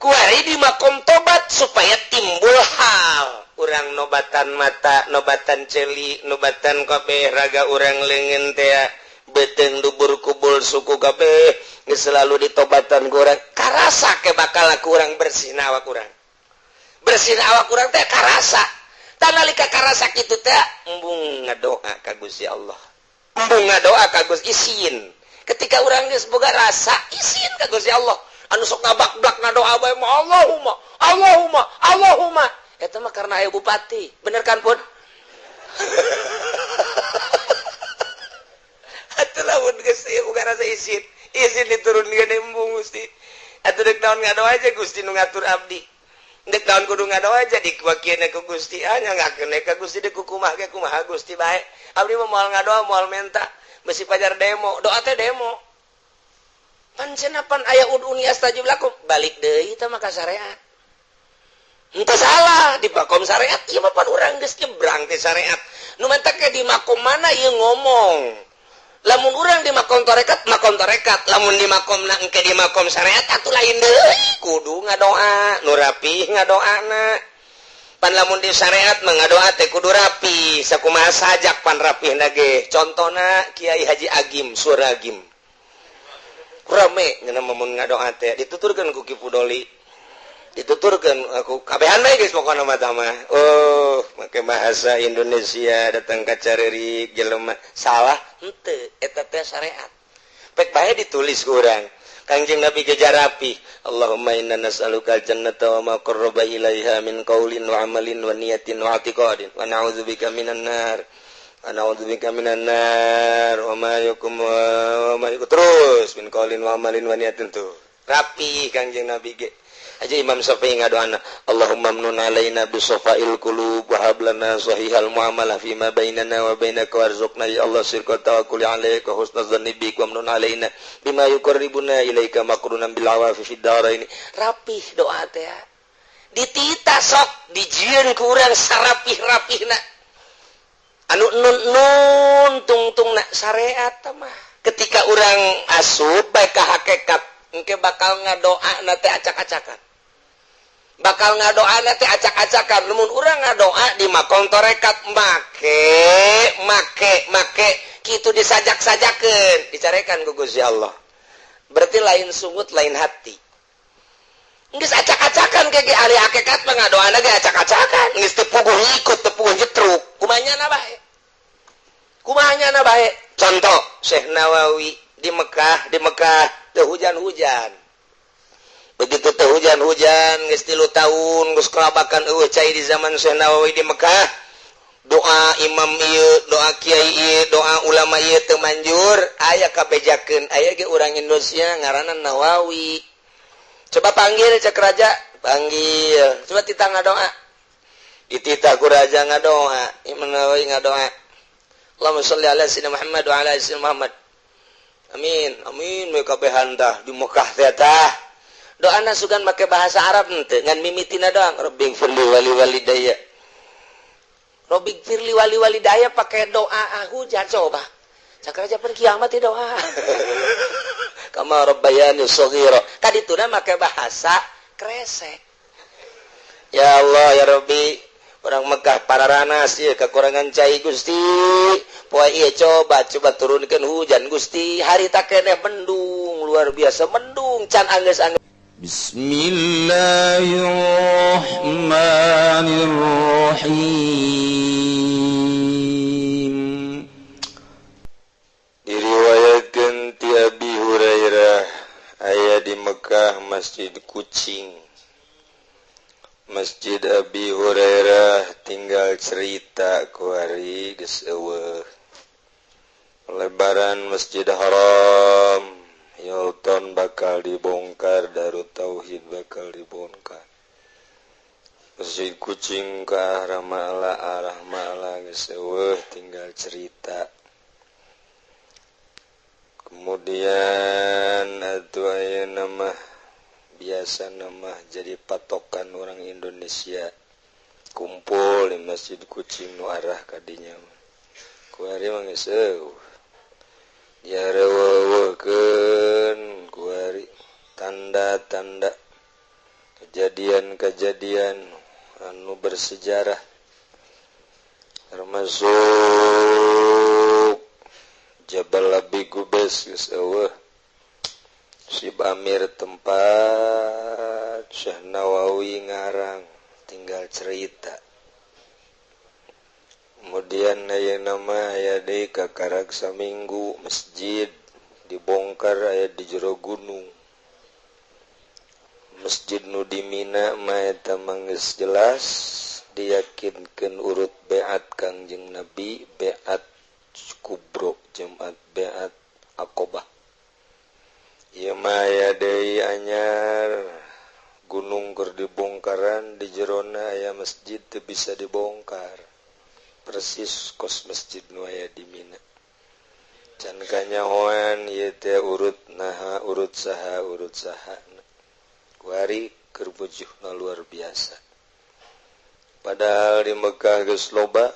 kuari di makom tobat supaya timbul hal urang nobatan mata nobatan celi nobatan kabeh raga urang leungeun teh beteng dubur kubul suku kabeh geus selalu ditobatan ku urang karasa ke bakal kurang bersih awak urang bersih awak urang teh karasa tah nalika karasa kitu teh embung ngadoa ka Gusti Allah embung ngadoa ka Gusti isin ketika urang geus boga rasa isin ka Gusti Allah anu sok ngabak-blak ngadoa bae Allahumma Allahumma Allahumma eta mah karena aya bupati bener kan pun atuh lamun geus boga rasa isin diturunkeun embung Gusti atuh deuk naon ngadoa aja Gusti nu ngatur abdi deuk naon kudu ngadoa aja dikuakieun ku Gusti anya ngakeun ka Gusti deuk kumaha ge kumaha Gusti bae abdi mah moal ngadoa moal menta besi pajar demo doa teh demo pancen pan aya uduni astajib lakum balik deui teh mah ka syariat henteu salah di makom syariat ieu mah pan urang geus nyebrang ti syariat nu menta ke di makom mana ieu ngomong lamun urang di makom tarekat lamun di makomna engke di makom syariat atuh lain deui kudu ngadoa nu rapih ngadoana pan lamun di syariat mah ngadoa teh kudu rapi sakumaha sajak pan rapihna ge contona Kiai Haji Agim Suragim rame ngeuna mun ngadoa teh dituturkeun ku Ki Pudoli dituturkeun aku kabehan bae geus pokona mah tah mah make bahasa Indonesia datang ka careurik jelema salah henteu eta teh syariat pek bae ditulis ku urang Kangjeng Nabi geja rapi Allahumma inna nas'aluka al-jannata wa ma qarraba ilaiha min qaulin wa amalin wa niyatin wa i'tiqadin wa na'udzubika minan nar wa ma yakum wa ma terus min qaulin wa amalin wa niyatin tuh rapi Kangjeng Nabi ge aja Imam Syafi'i ngadoana Allahumma mnun alaina bi safail qulub wa hablana sahihal muamalah fi ma bainana wa bainaka warzuqna ya Allah sirqa tawakkuli alaika husnaz zanni bik wa mnun alaina bima yuqarribuna ilaika maqrunan bil awafi fid darain rapih doa teh ditita sok dijieun ku urang sarapih-rapihna anu nun tungtungna syariat mah ketika urang asup bae ka hakikat engke bakal ngadoa teh acak-acakan bakal ngadoa teh acak-acakan lamun urang ngadoa di makom tarekat make kitu disajak-sajakeun dicarekan ku Gusti Allah berarti lain sungut lain hati geus acak-acakan ke ahli hakikat mah ngadoana ge acak-acakan geus teu puguh ikut teu puguh jetruk kumanyana bae contoh Syekh Nawawi di Mekah teu hujan-hujan begitu teu hujan-hujan geus 3 tahun geus kelabakan eueuh cai di zaman Syekh Nawawi di Mekah doa imam ieu doa kiai ieu doa ulama ieu teu manjur aya kabejakeun aya ge urang Indonesia ngaranna Nawawi coba panggil cek raja panggil coba tita ngadoa ditita ku raja ngadoa Imam Nawawi ngadoa Allahumma sholli ala sayyidina Muhammad wa ala ali sayyidina Muhammad amin we kabehan tah di Mekah teh tah doana sugan make bahasa Arab henteu ngan mimitina doang Rabbighfirli wali walidayya pakai doa hujan coba sakaraja pun kiamat doa kama rabbayani shaghira kadituna make bahasa kresek ya Allah ya Rabbi orang Mekah pararanas ieu kakurangan cai Gusti poe ieu coba turunkeun hujan Gusti harita keneh mendung luar biasa mendung can anggeus Bismillahirrahmanirrahim. Diriwayatkeun ti Abi Hurairah aya di Mekah Masjid Kucing. Masjid Abi Hurairah tinggal cerita ku hari geus eueuh. Lebaran Masjid Haram Hilton bakal dibongkar, Darut Tauhid bakal dibongkar. Masjid Kucing ke arah Ma'la geus eueuh tinggal cerita. Kemudian atuh ayeuna mah biasa nama jadi patokan orang Indonesia kumpul di Masjid Kucing nu arah kadinya. Ku ari mah geus eueuh. Diareuweukeun ku ari tanda-tanda kejadian-kejadian anu bersejarah termasuk Jabal Abi Gubes geus eueuh si Amir tempat Syekh Nawawi ngarang tinggal cerita. Kemudian aya nama aya deui kakarag saminggu masjid dibongkar aya di jero gunung. Masjid nu di Mina mah eta geus jelas diyakinkeun urut beat Kangjeng Nabi, beat kubro, Jumat beat Aqobah. Ieu mah aya deui anyar gunung keur dibongkaran di jerona aya masjid teu bisa dibongkar. Persis kos masjid nu aya di Mina. Can kanyahoan ieu teh urut naha urut saha kuari keur bujuhna luar biasa. Padahal di Mekah geus loba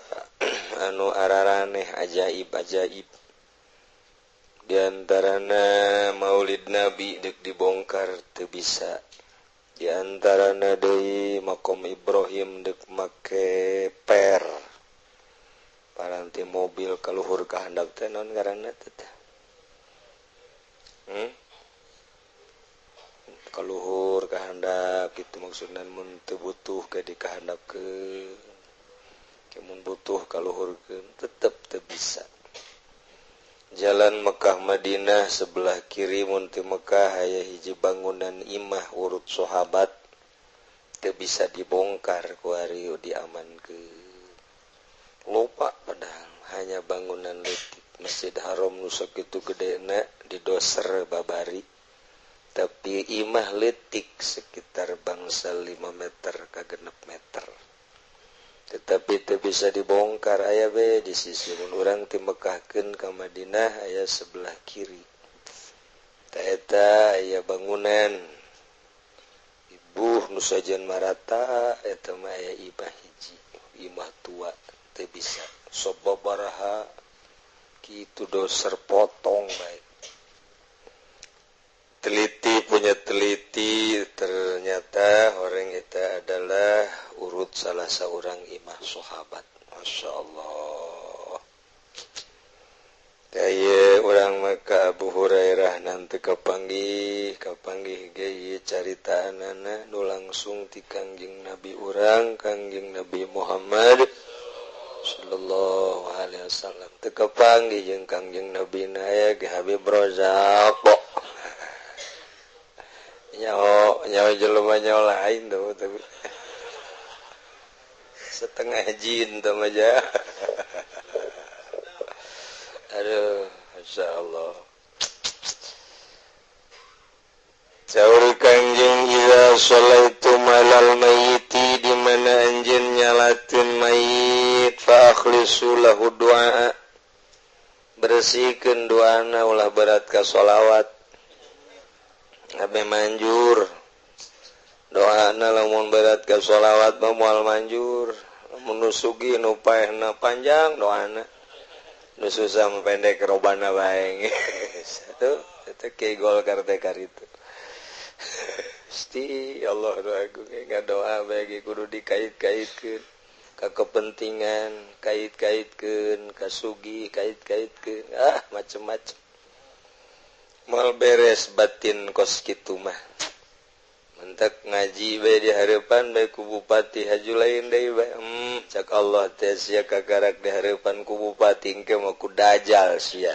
anu araraneh ajaib-ajaib. Di antarana Maulid Nabi deuk dibongkar teu bisa. Di antarana deui Maqam Ibrahim deuk make per. Paranti mobil kaluhur ka handap teh naon ngaranna teh? Kaluhur ka handap kitu maksudna mun teu butuh ke di kahandapkeun. Mun butuh kaluhurkeun tetep teu bisa. Jalan Mekah Madinah sebelah kiri mun teu Mekah aya hiji bangunan imah urut sahabat teu bisa dibongkar ku ari diamankeun. Lupa padahal hanya bangunan leutik Masjid Haram nu sakitu gedena didoser babari tapi imah leutik sekitar bangsal 5 meter ka 6 meter tetapi teu bisa dibongkar aya we di sisi mun urang ti Mekahkeun ka Madinah aya sebelah kiri ta eta aya bangunan ibuh nu sajen marata eta mah aya imah hiji imah tua teu bisa sobabaraha kitu doser potong baik. Teliti ternyata orang itu adalah urut salah seorang imam sahabat. Masya Allah. Kaya orang maka Abu Hurairah nanti kapanggih gaya carita anana nu langsung ti Kangjeng Nabi urang Kangjeng Nabi Muhammad sallallahu alaihi wasallam teu kapanggih jeung Kangjeng Nabi aya ge Habib Rozak nyaho jelema nyaho lain tuh tapi setengah jin tuh aja. Aduh, Masya Allah. Saur Kangjeng ila sholaitu malal mayyiti di mana anjeun nyalakeun mayit fa akhlisu lahu du'a. Bersihkeun doana ulah berat ka sholawat. Abe manjur. Doana lamun berat ka sholawat mah moal manjur. Lamun nusugi nu paehna panjang doana. Nu susah pendek robana bae. Satu, eta kegol karte karitu. Pasti Allah doaku ngadoa bagi kudu dikait-kaitkeun ka kepentingan, kait-kaitkeun ka sugi, kait-kaitkeun macem-macem. Moal beres batin kos kitu mah. Mentek ngaji bae di hareupan bae ku bupati haju lain deui bae. Cak Allah teh sia kagarak di hareupan ku bupati engke mah ku dajal sia.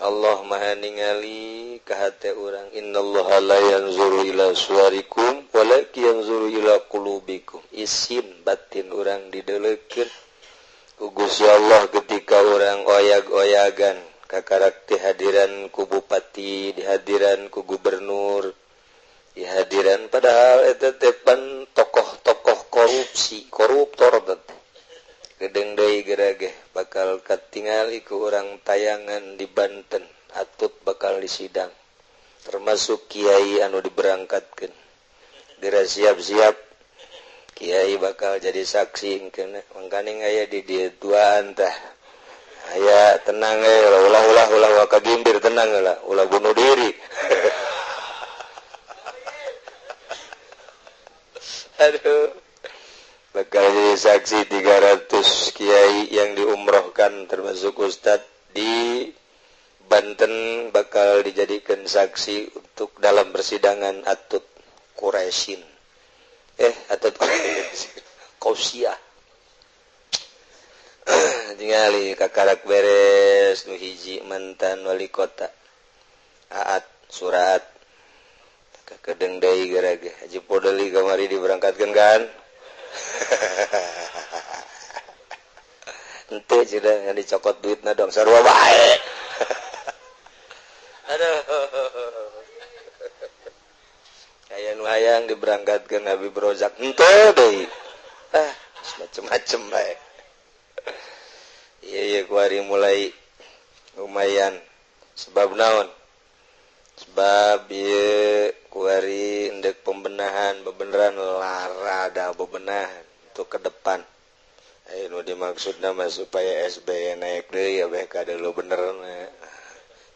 Allah maha ningali ka hate urang. Innallaha la yanzuru ila suwarikum walakin yanzuru ila qulubikum. Isin batin urang dideuleukeun ku Gusti Allah ketika urang oyag-oyagan kakarak dihadiran ku bupati, dihadiran ku gubernur, dihadiran padahal eta teh pan tokoh-tokoh koruptor teh. Gedeng deui gerageh bakal katingali ku urang tayangan di Banten atut bakal disidang termasuk kiai anu diberangkatkeun geura siap-siap kiai bakal jadi saksi engkeuna mangkane aya di dieu duaan tah aya tenang ulah kagimbir tenang ulah bunuh diri Aduh. Bakal jadi saksi 300 kiai yang diumrohkan termasuk Ustadz di Banten bakal dijadikan saksi untuk dalam persidangan Atut Quraisyin. Atut Quraisyin. Kausiah. Tingali kakarak beres nu hiji mantan wali kota. Aat surat kekedeng deui garage. Haji Podeli kamari diberangkatkeun kan? Ente sudah yang dicokot duitna dong sarua bae. Aduh. Aya nu hayang diberangkatkeun Habib Rozak henteu deui. Macem-macem bae. Iya kuari mulai lumayan. Sebab naon? Sebab ieu kuari endek pembenahan, bebeneran lara ada bebenahan untuk ke depan. Nu dimaksudna mah supaya SBY naik deui ya beh kada lu bener.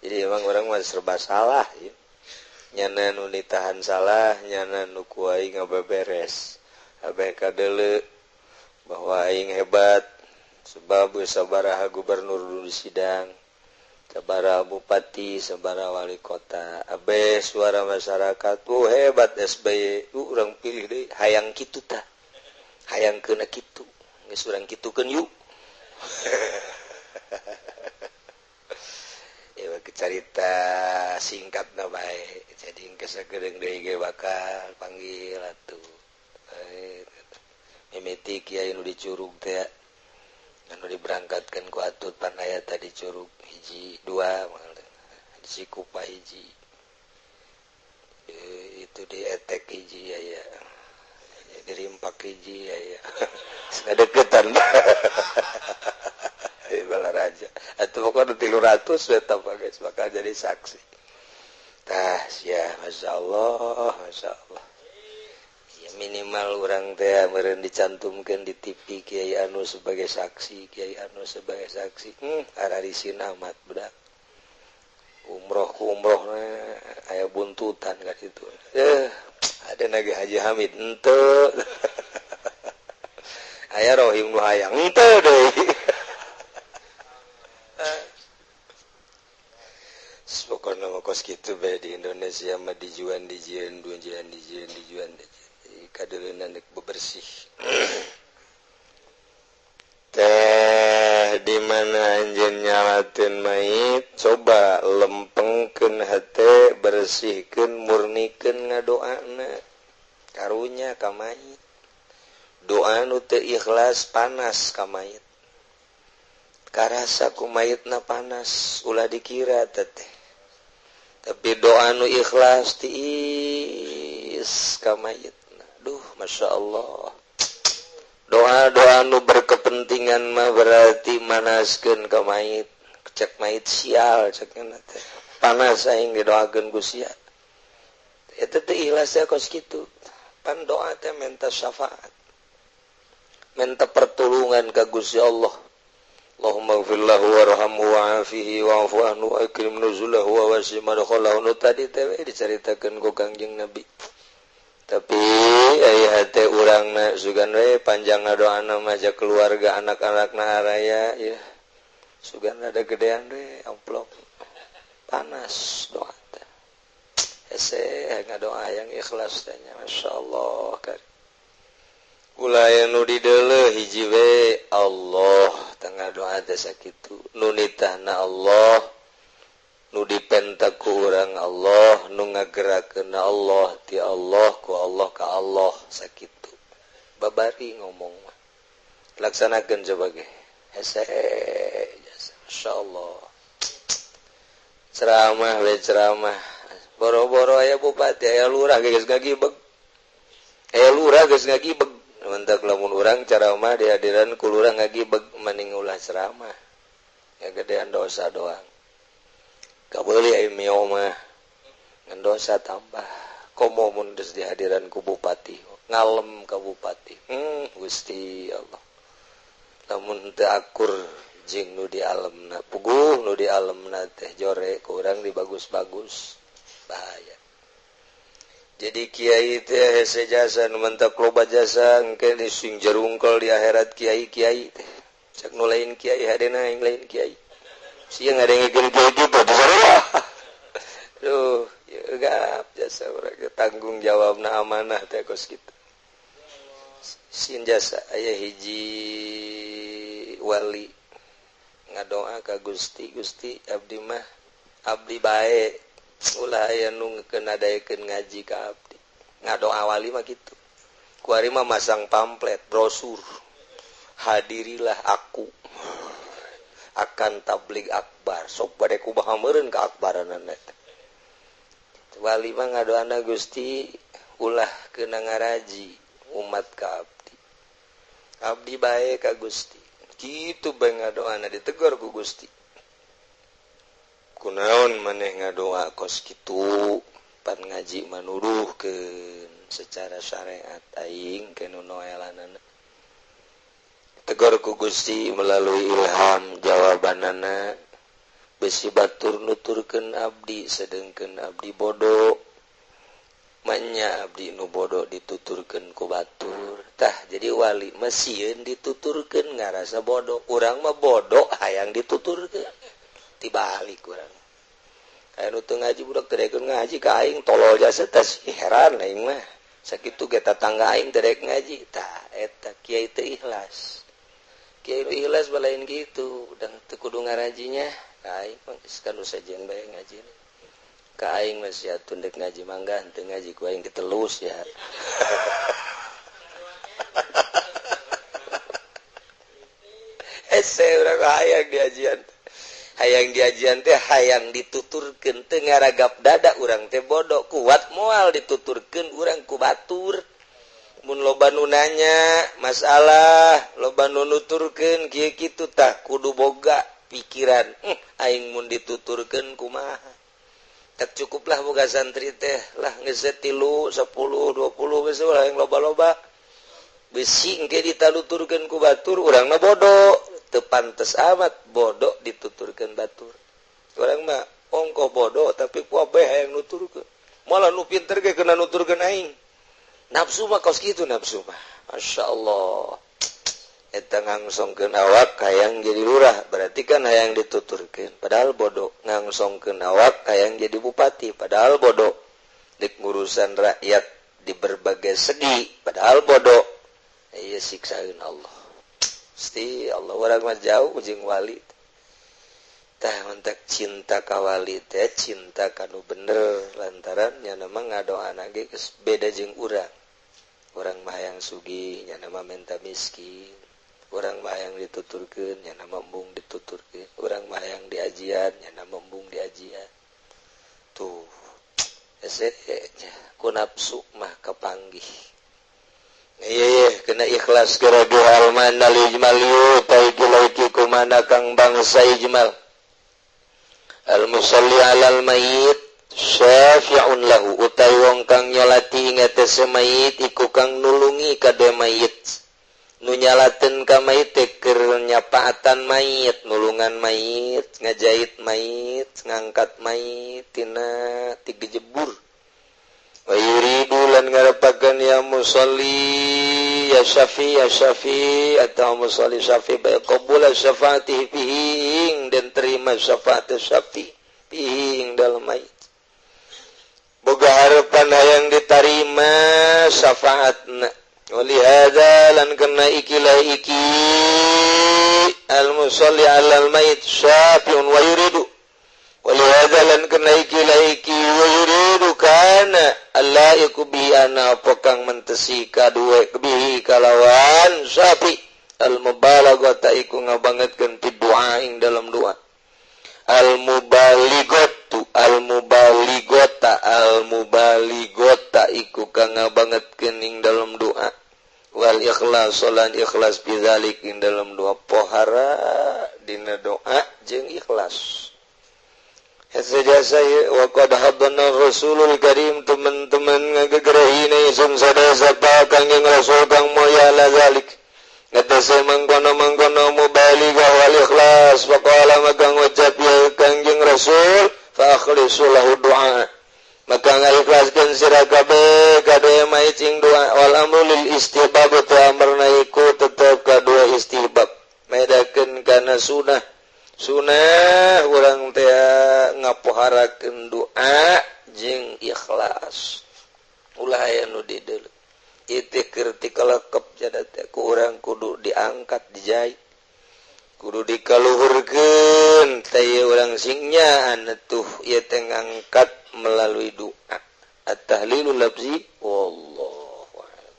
Jadi emang orang mah serba salah ya. Nyana nu ditahan salah, nyana nu ku aing ngabeberes. Abeh kada le bahwa aing hebat sebab sabaraha gubernur di sidang, sabaraha bupati, sabaraha wali kota. Abeh suara masyarakat, hebat SBY. Urang pilih deui hayang kitu tah. Hayangkeun kitu. Geus urang kitukeun yuk. Ya cerita singkatna bae. Jadi engke sagedeung deui ge bakal panggil atuh. Mimiti kiai nu dicurug teh anu diberangkatkeun ku Atut Panaya tadi curug hiji 2 di Cikupa hiji. Itu di Etek hiji aya. Di Rimpak hiji aya. Ngadeukeutan. Balaraja. Atuh pokona 300 eta guys bakal jadi saksi. Tah sia masyaallah, masyaallah. Ya minimal urang teh meureun dicantumkeun di TV kiai anu sebagai saksi, kiai anu sebagai saksi. Ararisin amat budak. Umroh ku umroh aya buntutan ka ditu. Ada nage Haji Hamid henteu. Aya Rohim nu hayang henteu deui. Pokoknya mah kos kitu bae di Indonesia mah dijuan kadeuleuna dek bebersih. Teh di mana anjeun nyalakeun mayit coba lempengkeun hate bersihkeun murnikeun ngadoana karunya ka mayit. Doa nu teu ikhlas panas ka mayit. Karasa ku mayitna panas ulah dikira teteh. Tapi doa nu ikhlas tiis ka mayitna. Duh, Masya Allah. Doa-doa nu berkepentingan mah berarti manaskeun ka mayit. Cek mayit sial cekna teh. Panas aing didoakeun ku sia. Eta teh ikhlas teh kos kitu. Pan doa teh menta syafaat. Menta pertolongan ka Gusti Allah. Allahumma gfirlahu warhamhu wa'afihi wa'afu anhu wa akrim nuzulahu wa wasi' madkhalahu. Nu tadi teh dicaritakeun ku Kangjeng Nabi. Tapi aya teh urangna sugan we panjang doana mah ja keluarga anak-anakna araya ya. Sugan ada gedean we amplop. Panas doa teh. Hese ngadoa yang ikhlas teh nya masyaallah kan. Ulah nu dideuleuh hiji we Allah tengah doa teh sakitu nu nitahna Allah nu dipenta ku urang Allah nu ngagerakeun Allah ti Allah ku Allah ka Allah sakitu babari ngomong mah laksanakeun coba ge hese masyaallah ceramah we ceramah boro-boro aya bupati aya lurah geus ngagibeg aya lurah geus ngagibeg. Mentak lamun urang ceramah dihadiran ku lurah ngagibeg mending ulah ceramah. Ya gedean dosa doang. Kabeuli aya mio mah ngan dosa tambah. Komo mun geus dihadiran ku bupati. Ngalem ka bupati. Gusti Allah. Lamun teu akur jeung nu di alemna, puguh nu di alemna teh jore ku urang dibagus-bagus. Bahaya. jadi Kiai teh jasa mantap loba jasa engke sing jarungkel di akhirat kiai teh cek nu lain kiai hadena yang lain kiai siang ada yang kiai gitu duh ya gap jasa urang tanggung jawabna amanah teh kos kitu sin jasa aya hiji wali ngadoa ka Gusti abdi mah abdi bae ulah aya nu ngenadaikeun ngaji ka abdi ngadoa wali mah kitu kuari mah masang pamflet brosur hadirilah aku akan tabligh akbar sok bade kumaha meureun ka akbaranana wali mah ngadoana Gusti ulah keuna ngaraji umat ka abdi bae ka Gusti kitu bae ngadoana ditegur ku Gusti kunaon maneh ngadoa kos kitu pan ngaji manuruhkeun secara syariat aing kenu noelanana tegur ku Gusti melalui ilham jawabanana besi batur nuturkeun abdi sedengkeun abdi bodoh manya abdi nu bodoh dituturkeun ku batur tah jadi wali mesieun dituturkeun ngarasa bodoh urang mah bodoh hayang dituturkeun tibalik urang aya nu teu ngaji budak terekeun ngaji ka aing tolol jasa tas heran aing mah sakitu ge tatangga aing terek ngaji tah eta kiai teu ikhlas kiai nu ikhlas balain gitu udang teu kudu ngarajinya ka aing mah geus kanu sajen bae ngaji ka aing masih atuh dek ngaji mangga henteu ngaji ku aing ditelus ya ese urang hayang diajian teh hayang dituturkeun teu ngaragap dada urang teh bodoh kuat moal dituturkeun urang ku batur mun loba nu nanya masalah loba nu nuturkeun kieu kitu tah kudu boga pikiran aing mun dituturkeun kumaha tak cukuplah boga santri teh lah geus 3 10 20 geus ulah yang loba-loba besi engke ditaluturkeun ku batur urangna bodoh teu pantes amat bodoh dituturkeun batur urang mah ongkoh bodoh tapi ku bae hayang nuturkeun malah nu pinter ge kena nuturkeun aing nafsu mah kos kitu nafsu mah masyaallah eta ngangsongkeun awak hayang jadi lurah berarti kan hayang dituturkeun padahal bodoh ngangsongkeun awak hayang jadi bupati padahal bodoh dek ngurusan rakyat di berbagai segi padahal bodoh ieu siksaeun Allah Gusti Allah urang mah jauh jeung wali tah mentak cinta ka wali teh cinta kanu bener lantaran nya mah ngadoana ge geus beda jeung urang mah hayang sugih nya mah menta miskin urang mah hayang dituturkeun nya embung dituturkeun urang mah hayang diajian nya embung diajian tuh ese ku nafsu mah kapanggih iya kena ikhlas gerage halman alijmal yu taiki kumana kang bangsa ijmal al musalli alal mayit syafi'un lahu utai wong kang nyolati ngatese mayit iku kang nulungi kade mayit nu nyalateun ka mayit teh keur nyapaatan mayit nulungan mayit ngajait mayit ngangkat mayit tina ti dijebur wa yuridu lan ngarepakeun ya musalli ya syafi atau musalli syafi ba qabul syafaati fihi dan terima syafaat syafi fihi dalam mayit boga harapan hayang ditarima syafaatna wali hadza lan kana ikilah iki al musalli alal mayit syafi'un wa yuridu wali hadza lan kana ikilah iki wa yuridu kana Allah yakubi ana pokang mentesi kadue kebihi kalawan syafi al mubalaghata iku ngabangetkeun fi doa ing dalam doa al mubalighata iku kang ngabangetkeun ing dalam doa wal ikhlas lan ikhlas bidzalik ing dalam doa pohara dina doa jeung ikhlas sejasa wa qad hadana rasulul karim teman-teman ngagegerahina isun sadasa kangjeng rasul kang moya la zalik ngatese mangkono mubalighah wal ikhlas faqala magang ucap ya kangjeng rasul fa akhlisu lahu du'a maka ngalikhlaskeun sira kabeh kadue maicing doa wal amru lil istihbab tu amarna iku tetep kadua istihbab medakeun kana sunah urang teh ngapoharakeun doa jeung ikhlas ulah aya nu di deuleu ieu keur ti kalekep jada teh ku urang kudu diangkat dijait kudu dikaluhurkeun teh urang sing nyaan atuh ieu teh ngangkat melalui doa at-tahlilul lafzi wallahu a'lam.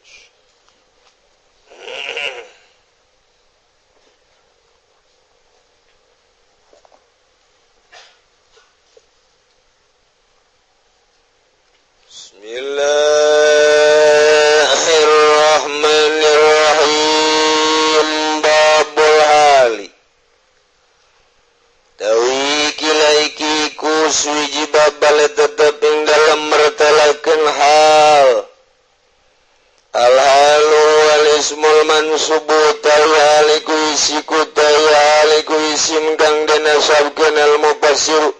Bismillahirrahmanirrahim. Babul hali tawi kilaiki ku suji babal tetep ing dalam mertelakeun hal al-halu wal ismul mansubu tayaliku isiku tayaliku isim kang dinasabkeun al-mufassir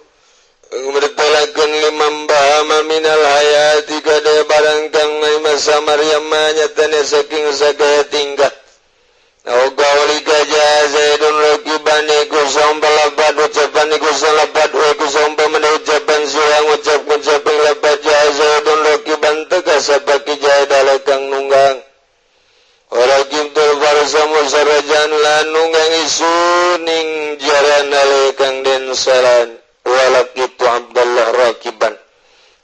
mertelakeun limam bahama minal hayati kada barang kang masa maryama nyatana saking sagaya tingkah Naugawli gajah Zaidun rakiban iku sompa lapat ucapan iku salapat iku sompa mena ucapan surang ucap-ucapin lapat jaya Zaidun rakiban teka sabaki jaya dalekang nunggang Warakib tulfarsa musarajan lan nunggang isu ning jaran dalekang den saran Walak itu Abdullah rakiban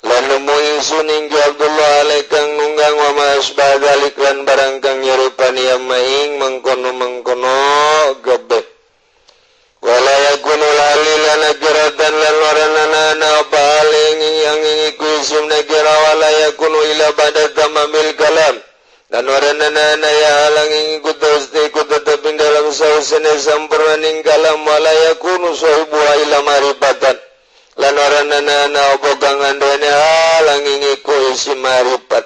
lan nemu isu ning Abdullah alekang nunggang wa masbah dalik lan barang kang nyerupan ya maing mengkono gebek wala yakunu lalilan akiratan lan waranana paling yang iku isim nakira wala yakunu ila pada tamamil kalam dan waranana ya halang iku tetep dalam sausane sampurnaning kalam wala yakunu sahibu ila marifatan lan waranana obogang andene halang iku isim marifat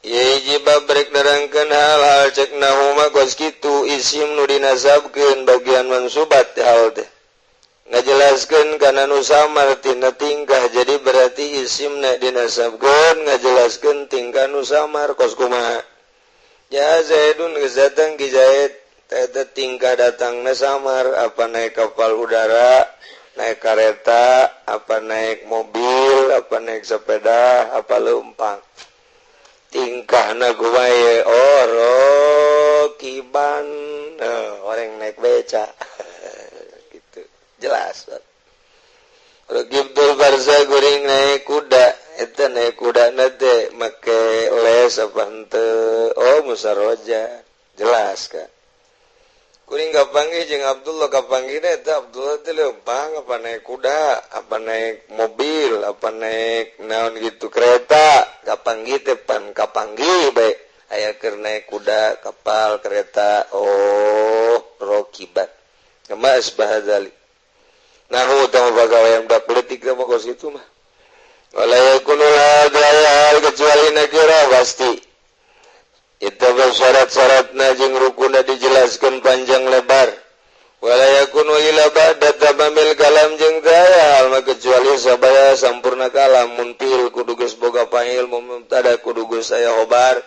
Yajib brek nerangkeun hal-hal cek nahuma kos kitu isim nu dinasabkeun bagian mansubat hal teh ngajelaskeun kana nu samar tina tingkah jadi berarti isimna dinasabkeun ngajelaskeun tingkah nu samar kos kumaha ya Zaidun geus datang ki Zaid teh tingkah datangna samar apa naik kapal udara naik kereta apa naik mobil apa naik sepeda apa leumpang tingkah na gumaye kiban orang naik beca gitu jelas Rokibtul farsa guring naik kuda eta naik kuda nate make les apa henteu musaroja jelas kan kuring kapanggih jeung Abdullah kapanggih eta Abdullah teh leumpang apa naik kuda apa naik mobil apa naik naon gitu kereta kapanggih teh pan kapanggih bae aya keur naik kuda kapal kereta rokibat kama asbahadzali nahu tama bagawean bab politik mah kos itu mah wala yakunu hadaya kecuali nakira pasti itu bersyarat-syaratna jeung rukuna dijelaskeun panjang lebar wala yakunu ila ba'da tamamil kalam jeung daya hal kecuali sabaya sampurna kalam mun fiil kudu geus boga fa'il mun mubtada kudu geus aya khobar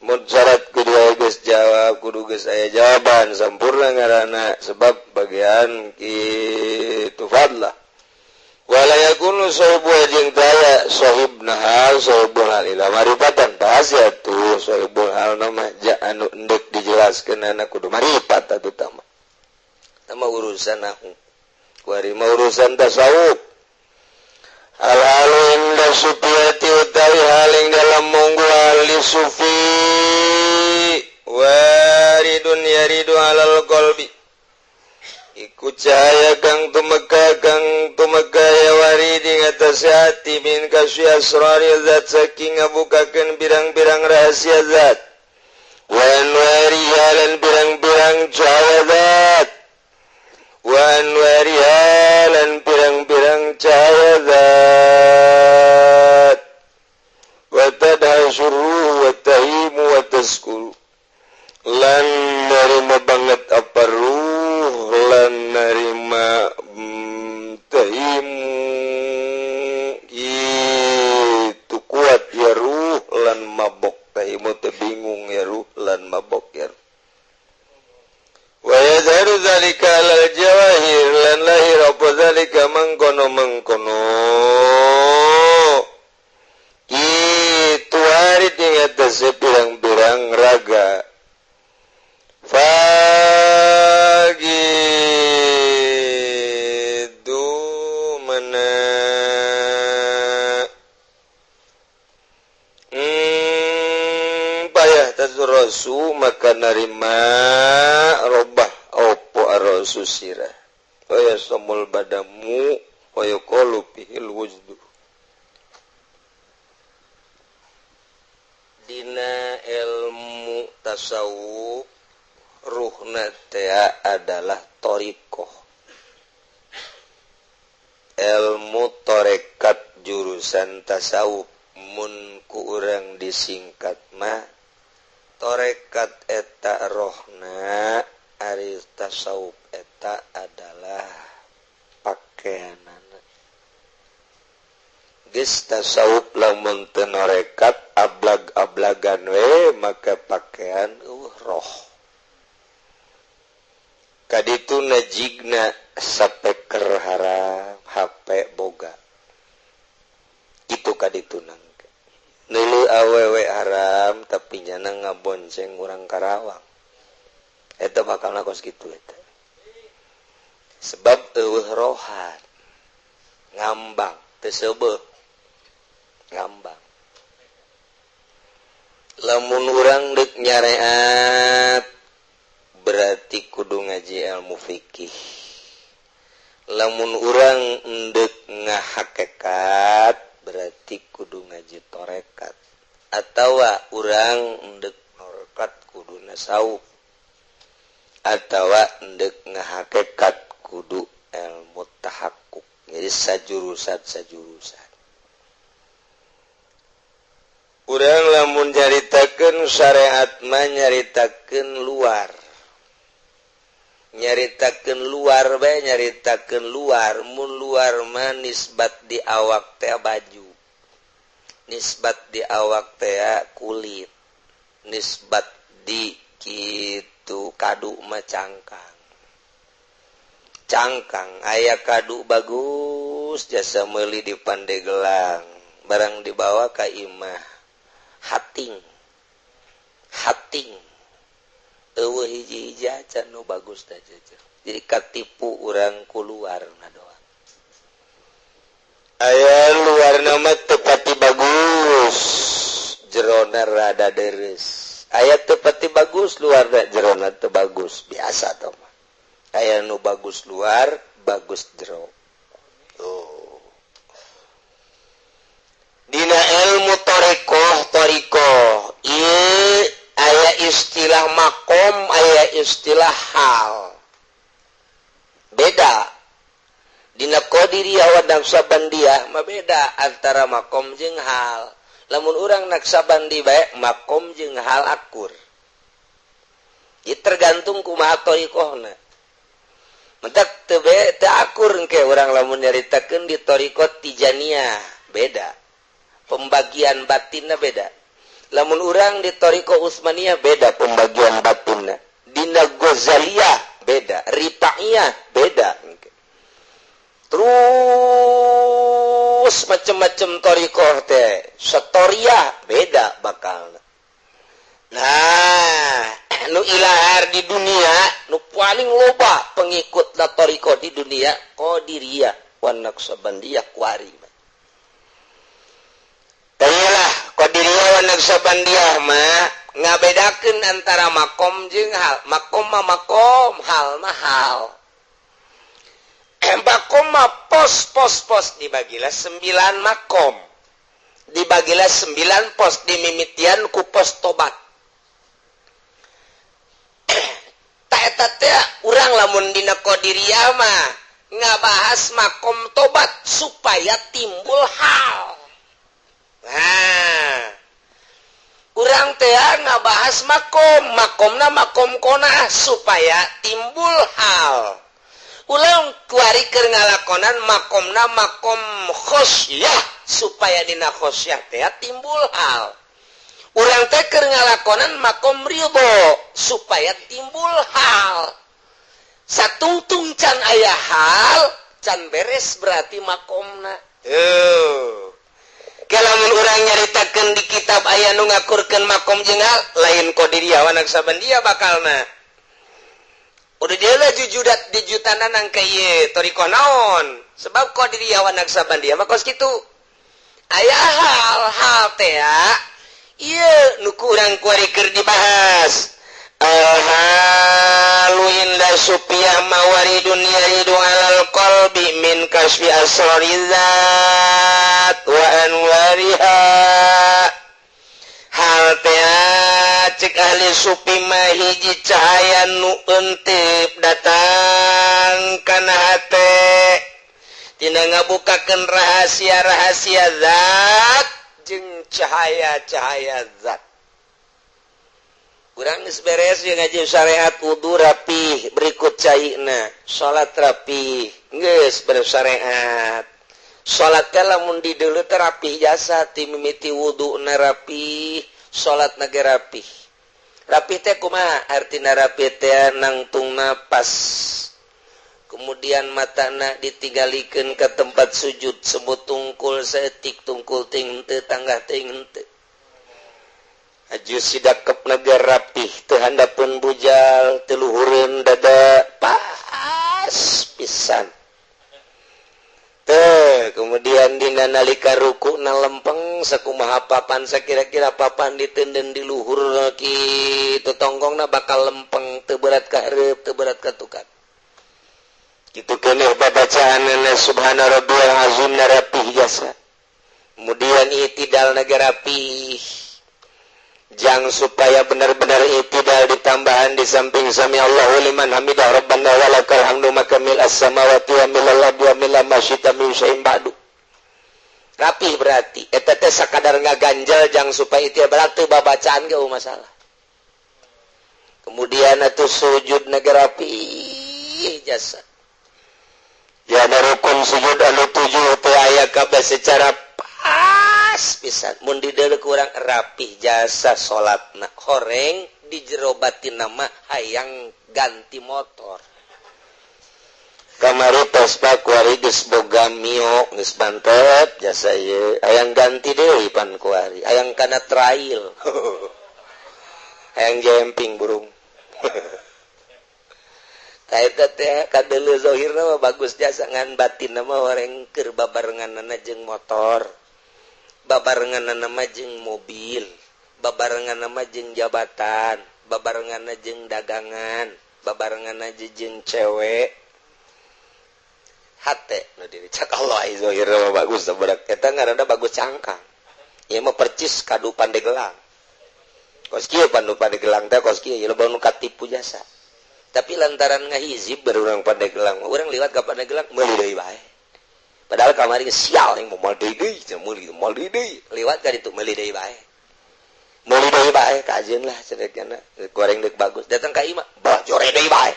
mun syarat kudu geus jawab kudu geus aya jawaban sampurna ngaranna sebab bagian kitu fadlah wala yakunu sahibu jeung daya sahibna hal sahibul hal ila marifatan bahasa atuh sahibul hal nama ja anu endek dijelaskeun ana kudu marifat atuh tama urusan nahu kuari mah urusan tasawuf hal-hal inda sufiyati utawi haling dalam monggo ahli sufi waridun yaridu alal qalbi iku cahaya kang tumeka ya waridi ngatas hati min kasyi asrari zat saking ngabukakeun birang-birang rahasia zat wa anwariha lan birang-birang cahaya zat wa anwariha lan birang-birang cahaya zat wa tadhasuru wa tahimu wa taskuru lan narima banget apa ruh lan narima tahimu lan mabok taimu teu bingung ya ruh lan mabok ya wa yazharu zalika alal jawahir lan lahir apa zalika mengkono itu hari tinggal sepirang-pirang raga fagidu mana payah tazurasu maka narima robah opo arasu sirah waya somul badamu waya kolu pihil wujdu dina ilmu tasawuf ruhna tea adalah torikoh ilmu torekat jurusan tasawuf mun ku urang disingkat mah torekat eta rohna ari tasawuf eta adalah pakaianana geus tasawuf lamun teu norekat ablag-ablagan we maka pakaian roh kaditu najigna sapeker haram HP boga itu kaditu nangke neuleuh awewe haram tapi nyana ngabonceng urang Karawang eta bakal nakos kitu eta sebab eueuh rohan ngambang teu seubeuh ngambang lamun urang deuk nyareat berarti kudu ngaji ilmu fikih lamun urang deuk ngahakekat berarti kudu ngaji torekat atawa urang deuk norekat kudu nasawuf atawa deuk ngahakekat kudu ilmu tahakkuk jadi sajurusan urang lamun nyaritakeun syariat mah nyaritakeun luar bae nyaritakeun luar mun luar mah nisbat di awak teh baju nisbat di awak teh kulit nisbat di kitu kadu mah cangkang aya kadu bagus jasa meuli di Pandeglang barang dibawa ka imah hating eueuh hiji-hiji acan nu bagus teh jadi katipu urang ku luar doang aya luarna mah teu pati bagus jerona rada deres aya teu pati bagus luarna jerona teu bagus biasa tah mah aya nu bagus luar bagus jero dina ilmu torikoh ieu aya istilah makom aya istilah hal beda dina qadiriyah wa naqsabandiyah mah beda antara makom jeung hal lamun urang naqsabandi bae makom jeung hal akur ieu tergantung kumaha torikohna mentak teu akur engke urang lamun nyaritakeun di torikot tijaniyah beda pembagian batinna beda lamun urang di Thariqah Utsmaniyah beda pembagian batinna dina Ghazaliyah beda Rifaiyah beda terus macam-macam Thariqah teh Satoriyah beda bakalna nah nu ilahar di dunia nu paling loba pengikut la Thariqah di dunia Qadiriyah wa Naqsabandiyah kuari Tayalah qadiriyah wa naqsabandiyah mah ngabedakeun antara makom jeung hal. Makom mah makom, hal mah hal. Makom mah pos dibagilah 9 makom. Dibagilah 9 pos dimimitian ku pos tobat. Ta eta teh urang lamun dina qadiriyah mah ngabahas makom tobat supaya timbul hal. Nah, urang teh ngabahas makomna makom konah supaya timbul hal. Ulang kuari keur ngalakonan makomna makom khosyah supaya dina khosyah teh timbul hal. urang teh keur ngalakonan makom ridho supaya timbul hal satungtung can aya hal can beres berarti makomna kalamun urang nyaritakeun di kitab aya nu ngakurkeun makom jeung hal lain qadiriyawan naksabandia bakalna udah dia lah jujutan nang kaya toriko naon sebab qadiriyawan naksabandia mah kos kitu aya hal-hal teh iya nu kurang kuari keur dibahas halu inda supiyah mawaridun yaridu alal qalbi min kasfi asrarizat wa anwariha hal teh cek ahli supi mah hiji cahaya nu euteup datang kana hate tina ngabukakeun rahasia-rahasia zat jeung cahaya-cahaya zat urang geus beres jeung ngaji syariat wudu rapih berikut caina salat rapih geus bersyariat salat teh lamun di deuleu teh rapih jasa ti mimiti wuduna rapih salat nage rapih rapih teh kumaha artina rapih teh nangtung napas kemudian matana ditinggalikeun ke tempat sujud sebut tungkul saeutik tungkul ting teu tanggah ting teu aju sidakep nage rapih teu handapeun bujal teu luhureun dada pas pisan kemudian dina nalika rukuna lempeng sakumaha papan sakira-kira papan ditenden di luhur kitu tonggongna bakal lempeng teu berat ka hareup teu berat ka tukang kitu keneh babacaanna subhana rabbiyal azim rapih jasa kemudian itidal nagara rapih jang supaya benar-benar itidal ditambahan di samping sami Allahu liman hamidah rabbana walakal hamdu makamil as-samawati wa milal ardi wa mil ma syi'ta min syai'in ba'du rapih berarti eta teh sakadar ngaganjal jang supaya itu berarti babacaan ge masalah kemudian atuh sujud nagara rapih jasa ya rukun sujud anu 7 teh aya kabeh secara pas pisan mun di deuleu kurang rapih jasa salatna horeng di jero batinna mah hayang ganti motor kamari tos pakuari geus boga mio geus bantep jasa ieu hayang ganti deui pan kuari hayang kana trail hayang jemping burung kaita teh kadeuleu zahirna mah bagus jasa ngan batinna mah horeng keur babarenganna jeung motor babarenganna mah jeung mobil babarenganna mah jeung jabatan babarenganna jeung dagangan babarenganna jeung cewek hate nu diri cak Allah zahirna mah bagus sabudak eta ngaranna bagus cangkang ieu mah percis kadu Pandegelang kos kieu pandu Pandegelang teh kos kieu loba nu katipu jasa tapi lantaran ngahizib berurang Pandegelang urang liwat ka Pandegelang meuli deui bae padahal kamari sial yang mau deui meuli deui liwat ka ditu meuli deui bae kajeun lah cerekna goreng deuk bagus datang ka imah bah jore deui bae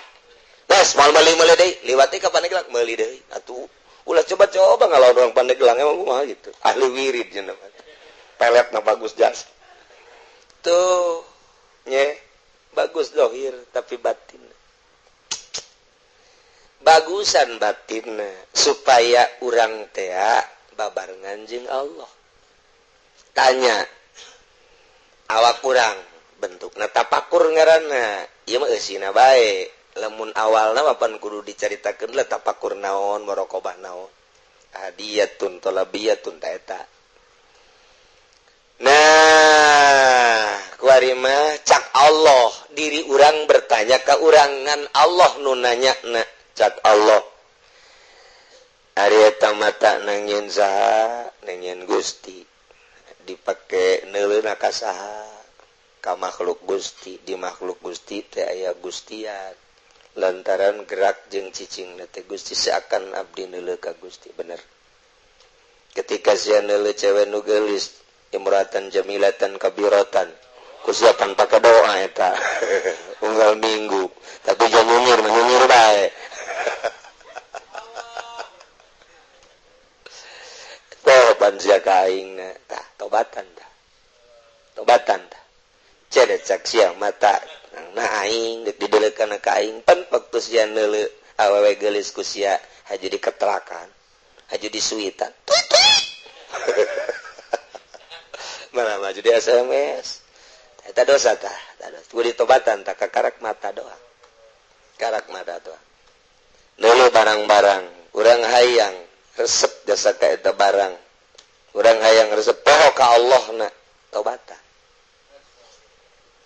tes mal meuli deui liwat teh ka Pandegelang meuli deui atuh ulah coba ngalawan urang Pandegelang emang kumaha gitu ahli wirid cenah peletna bagus jas tuh nye bagus zahir tapi batin bagusan batinna supaya urang teh babarengan jeung Allah tanya awak urang bentukna tapakur ngaranna ieu mah eusina bae lamun awalna mah pan kudu dicaritakeun lah tapakur naon muraqabah naon hadiyatun talabiyatun ta eta nah kuari mah cak Allah diri urang bertanya ka urang ngan Allah nu nanyana cak Allah ari eta mata nangieun saha nangieun Gusti dipake neuleuna ka saha ka makhluk Gusti di makhluk Gusti teh aya gustian lantaran gerak jeung cicingna teh Gusti seakan abdi neuleuh ka Gusti bener ketika sia neuleuh cewek nu geulis imratan jamilatan kabiratan kusiapan pake doa eta unggal minggu tapi jangan nyunyir bae toban sia ka aingna tah tobatan tah ada caksia mata nah aing didelekan ka aing pan waktu sia neuleu awewe geulis ku sia haju diketelakan haju disuitan mana maju di SMS eta dosa tah kudu ditobatan tah kakarak mata doang karak mata doang neuleu barang-barang urang hayang resep jasa ka eta barang urang hayang resep poho ka Allahna tobatan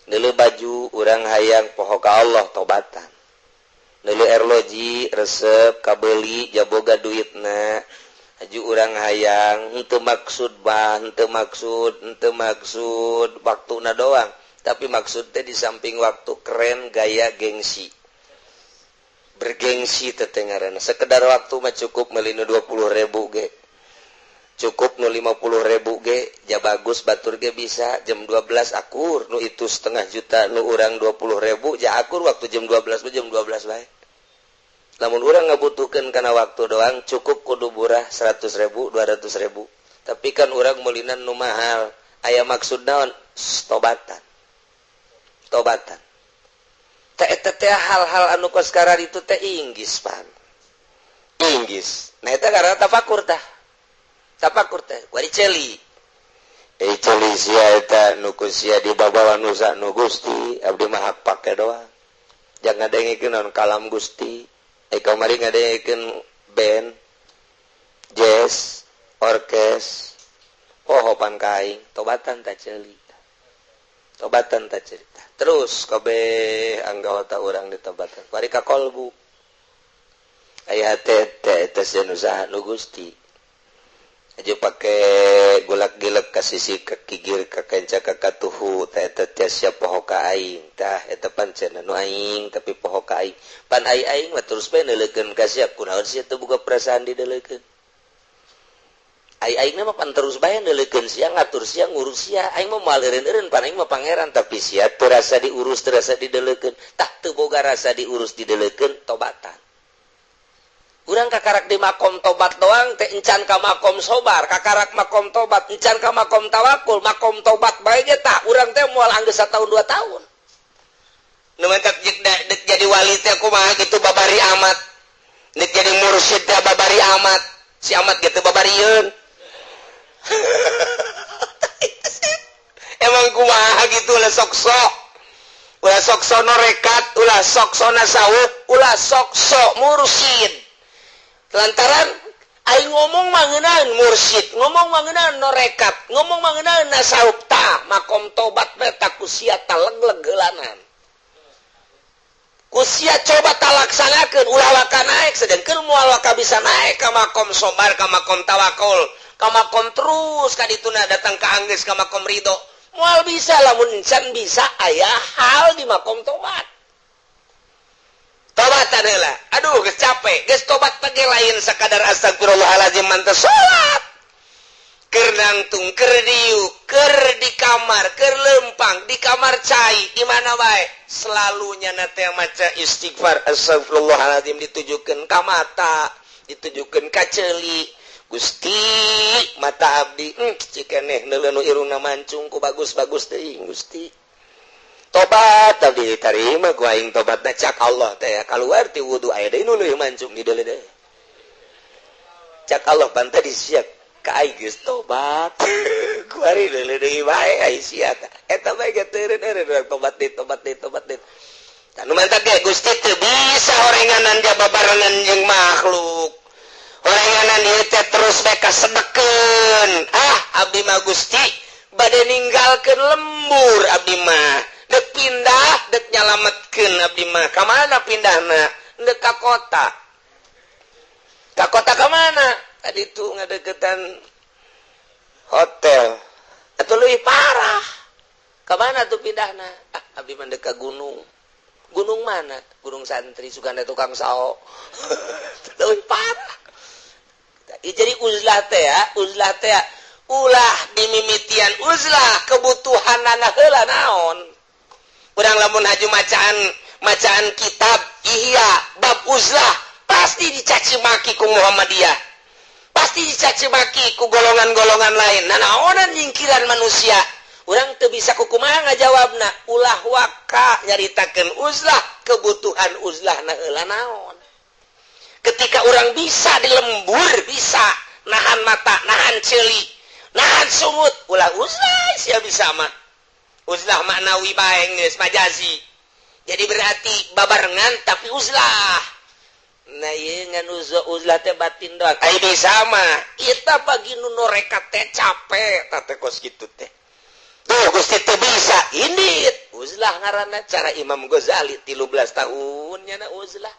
neuleu baju urang hayang poho ka Allah tobatan neuleu erloji resep kabeuli jaboga duitna haju urang hayang henteu maksud henteu maksud waktuna doang tapi maksud teh di samping waktu keren gaya gengsi bergengsi teh ngaranna sekedar waktu mah cukup meuli nu 20.000 ge cukup nu 50.000 ge ja bagus batur ge bisa jam 12 akur nu itu setengah juta nu urang 20.000 ja akur waktu jam 12 jam 12 bae lamun urang ngabutuhkeun kana waktu doang cukup kudu burah 100.000 200.000 tapi kan urang meulinan nu mahal aya maksud naon tobatan teh eta teh hal-hal anu kos karar itu teh inggis pan inggis nah eta karana tafakur teh wari celi celi sia eta nu ku sia dibabawa nu sa nu Gusti abdi mah hak pake doang jangan ngadengikeun naon kalam Gusti kamari ngadengikeun band jazz orkes pohopan kaing tobatan ta celi terus kabeh anggota urang ditobatan bari ka kolbu aya teh eta sia nu saha nu Gusti aja pake golak-gilek ka sisi ka kigir ka kanca ka katuhu tah eta teh sia poho ka aing tah eta pancen anu aing tapi poho ka aing pan aing mah terus bae neuleukeun ka sia kunaon sia teu boga perasaan dideuleukeun aing mah pan terus bae neuleukeun sia ngatur sia ngurus sia aing mah moal eureun-eureun pan aing mah pangeran tapi sia teu rasa diurus teu rasa dideuleukeun tah teu boga rasa diurus dideuleukeun tobatan urang kakarak di makom tobat doang teh encan ka makom sobar kakarak makom tobat encan ka makom tawakul makom tobat bae ge tah urang teh moal anggeus 1 tahun 2 tahun nu mentak dek jadi wali teh kumaha kitu babari amat dek jadi mursyid teh babari amat si amat gitu babarieun emang kumaha gitu ulah sok-sok ulah sok-sok norekat ulah sok-sok nasawuf ulah sok-sok mursyid lantaran aing ngomong mangeunaan mursyid ngomong mangeunaan norekat ngomong mangeunaan nasawuf tah makom tobat beta kusia talegleg geulanan kusia coba talaksanakeun ulah waka naek sedengkeun moal waka bisa naek ka makom sobar ka makom tawakul ka makom terus ka dituna datang ka anggeus ka makom ridho moal bisa lamun encan bisa aya hal di makom tobat tobatan heula aduh geus capek geus tobat page lain sakadar astagfirullahalazim manteu salat keur nangtung keur diuk keur di kamar keur lempang di kamar cai di mana bae selalu nyana teh maca istighfar astagfirullahalazim ditujukeun ka mata ditujukeun ka ceuli Gusti mata abdi cikeneh neuleuh nu irungna mancung ku bagus-bagus teuing Gusti tobat tapi diterima ku aing tobatna cak Allah teh kaluar ti wudu aya deui nu leuwih mancung di deuleu deui cak Allah banta disiap ka aing geus tobat ku ari deuleu deui bae ai sia eta bae ge teureun tobat deui tanu mantap ge Gusti teu bisa horenganan jababarengan jeung makhluk horenganan ieu teh terus bae kasedekeun abdi mah Gusti bade ninggalkeun lembur abdi mah dek pindah dek nyalametkeun abdi mah ka mana pindahna dek ka kota ka mana tadi tu ngadeukeutan hotel atuh leuwih parah ka mana tuh pindahna abdi mah dek ka gunung mana gunung santri suganda tukang sao leuwih parah jadi uzlah teh ulah dimimitian uzlah kebutuhanana heula naon urang lamun haju macaan kitab ihya bab uzlah pasti dicaci maki ku Muhammadiyah pasti dicaci maki ku golongan-golongan lain nah naonan nyingkiran manusia urang teu bisa kukumaha ngajawabna ulah waka nyaritakeun uzlah kebutuhan uzlahna heula naon ketika orang bisa dilembur bisa nahan mata nahan ceuli nahan sungut ulah uzlah sia bisa mah uzlah maknawi bae geus majazi jadi berarti babarengan tapi uzlah nah ieu ngan uzlah teh batin doang ai bisa mah eta bagi nu norekat teh capek tah teh kos kitu teh tuh Gusti teh bisa indit uzlah ngaranna cara Imam Ghazali 13 tahun nyana uzlah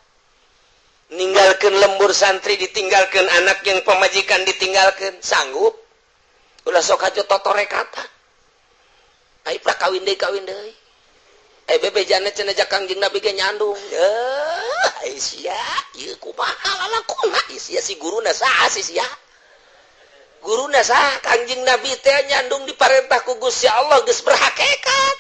ninggalkeun lembur santri ditinggalkeun anak yang pemajikan ditinggalkeun sanggup ulah sok hajo totorekatan ai prakawin deui ai bebejana cenah jak Kangjeng Nabi ge nyandung ai sia ieu kumaha lalakonna sia si guruna saha sia guruna saha Kangjeng Nabi teh nyandung diparentah ku Gusti Allah geus berhakikat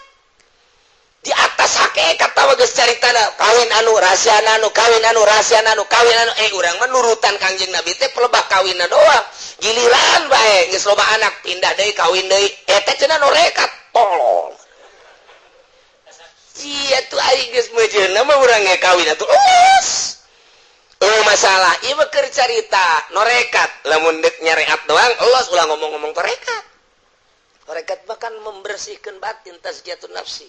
di atas hakikat tawa geus caritana kawin anu rahasiana anu kawin anu rahasiana anu kawin anu urang mah nurutan Kangjeng Nabi teh pelebah kawinna doang giliran bae geus loba anak pindah deui kawin deui eta cenah norekat tolol sia tuh aing geus meujeunna mah urang ge kawin atuh masalah ieu mah keur carita norekat lamun deuk nyareat doang Allah ulah ngomong-ngomong torekat torekat bahkan membersihkeun batin tazkiyatun nafsi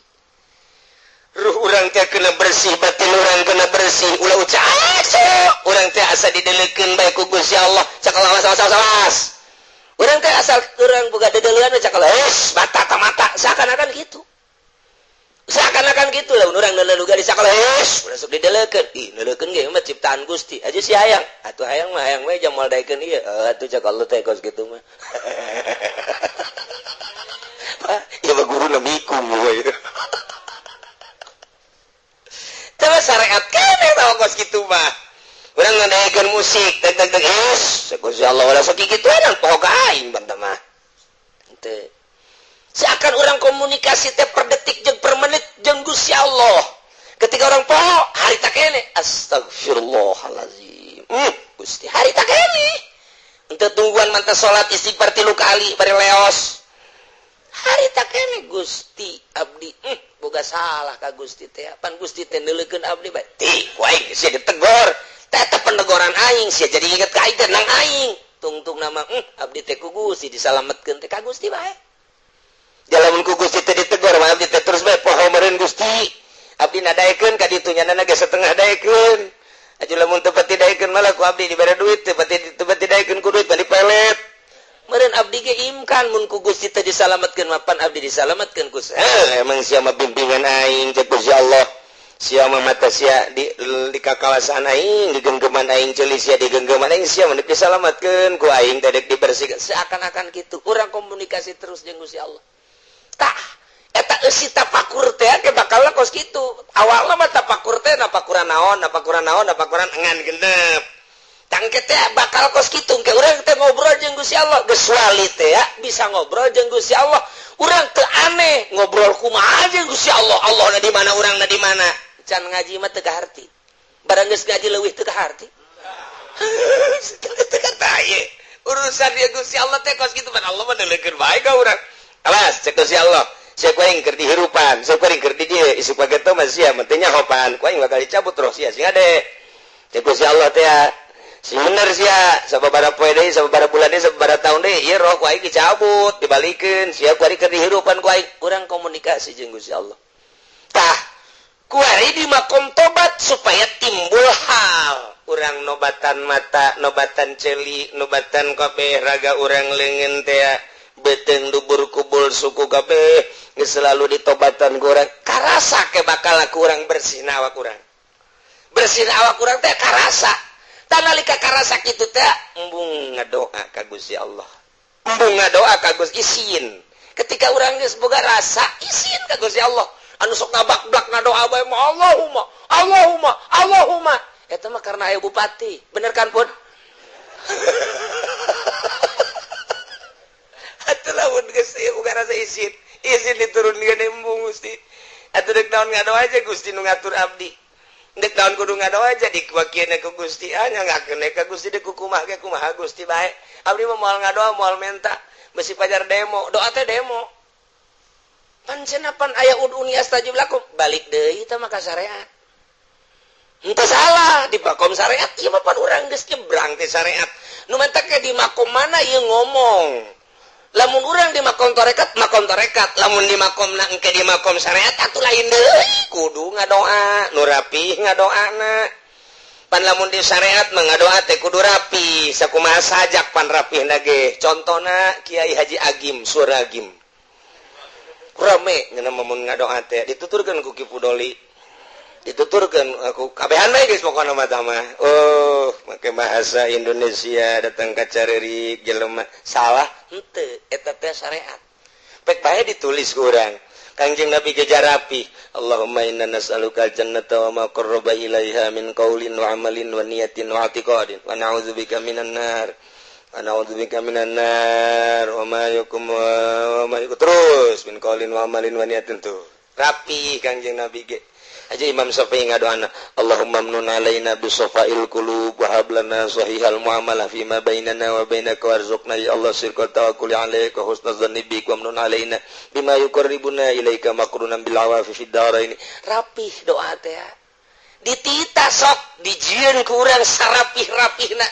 ruh urang teh kena bersih batin urang kena bersih ulah ucaco urang teh asa dideleukeun bae ku Gusti Allah cak awas urang teh asal urang boga dedeleuan cak bata ka mata seakan-akan gitu lah urang leuluga di sakala ulah sok dideleukeun ih neuleukeun ge mah ciptaan Gusti aja si hayang atuh hayang mah hayang we jamal daekeun ieu atuh cak Allah teh kos kitu mah ieu mah guruna mikung we coba syariat keneh tahu kos gitu mah urang ngadaekeun musik teg Gusti Allah wala sok kituan poho ka aing banda mah teu seakan orang komunikasi teh per detik jeung per menit jeung Gusti Allah ketika orang poho harita keneh astagfirullahalazim Gusti harita keneh henteu tungguan mantah salat istighfar 3 kali bari leos harita keneh Gusti abdi boga salah ka Gusti teh pan Gusti teh neuleukeun abdi bae ti ku aing sia ditegor teh penegoran aing sia jadi inget ka aing teh nang aing tungtung nama abdi teh ku Gusti disalametkeun teh ka Gusti bae jalamun ku Gusti teh ditegor mah abdi teh terus bae poho meureun Gusti abdi nadaekeun ka ditu nyanana ge setengah daekeun aju lamun teu pati daekeun malah ku abdi dibere duit teu pati daekeun ku duit bari pelet meureun abdi ge imkan mun ku Gusti teh disalametkeun mapan abdi disalametkeun ku emang sia mah bimbingan aing cek Gusti Allah sia mah mata sia di kakawasan aing digenggeman aing ceuli sia digenggeman aing sia mah disalametkeun ku aing teh dibersihkeun seakan-akan kitu urang komunikasi terus jeung Gusti Allah tah eta eusi tapakur teh ke bakalna kos kitu awalna mah tapakur teh napakuran naon engan genep tangke teh bakal kos kitu ke urang teh ngobrol jeung Gusti Allah geus wali teh ya bisa ngobrol jeung Gusti Allah urang teu aneh ngobrol kumaha jeung Gusti Allah Allahna di mana urangna di mana can ngaji mah teu kaharti barang geus ngaji leuwih teu kaharti teu kataye urusan dia Gusti Allah teh kos kitu pan Allah mah neuleukeun bae ka urang alas cek Gusti Allah sia kuing keur dihirupan sia kuing keur di dieu isu pageto mah sia mah teh nyahopan kuing bakal dicabut roh sia sing ade cek Gusti Allah teh si bener sia sababaraha poe deui sababaraha bulan deui sababaraha taun deui ieu roh ku aing dicabut dibalikeun sia ku ari keur dihirupan ku aing urang komunikasi jeung Gusti Allah tah ku ari di makom tobat supaya timbul hal urang nobatan mata nobatan ceuli nobatan kabeh raga urang leungeun teh beteng dubur kubul suku kabeh geus selalu ditobatan ku urang karasa ke bakal kurang bersih awak urang bersih awak urang teh karasa tah nalika karasa kitu teh embung ngadoa ka Gusti Allah embung ngadoa ka Gusti isin ketika urang geus boga rasa isin ka Gusti Allah anu sok ngabak-blak ngadoa bae mah Allahumma eta mah karena aya bupati bener kan pun atuh lamun geus bukan rasa izin diturunkeun embung Gusti atuh deuk naon ngadoa aja Gusti nu ngatur abdi deuk naon kudu ngadoa aja dikuakieun ku Gusti nyangakeun ka Gusti deuk kumaha ge kumaha Gusti bae abdi mah moal ngadoa moal menta besi pajar demo doa teh demo Pancenapan aya ud'uni astajib lakum balik deui teh maka syariat. Henteu salah di makom syariat ieu mah pan urang geus nyebrang ti syariat. Nu mentak di makom mana ieu ngomong. Lamun urang di makom tarekat, lamun di makomna engke di makom syariat atuh lain deui kudu ngadoa, nu rapih ngadoana. Pan lamun di syariat mah ngadoa teh kudu rapi, sakumaha sajak pan rapihna ge. Contona Kiai Haji Agim Suragim. Rame ngeuna mun ngadoa teh dituturkeun ku Ki Pudoli. Dituturkeun aku kabehan bae geus pokona mah tah mah. Oh, make bahasa Indonesia datang ka careurik jelema salah henteu eta teh syariat. Pek bae ditulis ku urang. Kangjeng Nabi ge jarapi. Allahumma inna nas'aluka al-jannata wa ma qarraba ilaiha min qaulin wa amalin wa niyatin wa i'tiqadin wa na'udzubika minan nar. Wa na'udzubika minan nar wa ma yakum wa ma terus min qaulin wa amalin wa niyatin tuh. Rapi Kangjeng Nabi ge. Aja Imam Syafi'i ngadoana, Allahumma mnun alaina bi safail qulub wa hablana sahihal muamalah fi ma bainana wa bainaka warzuqna ya Allah sirqa tawakkul alaika husnaz zanni bik wa mnun alaina bima yuqarribuna ilaika maqrunan bil awafi fid darain. Rapih doa teh. Ditita sok dijieun ku urang sarapih-rapihna.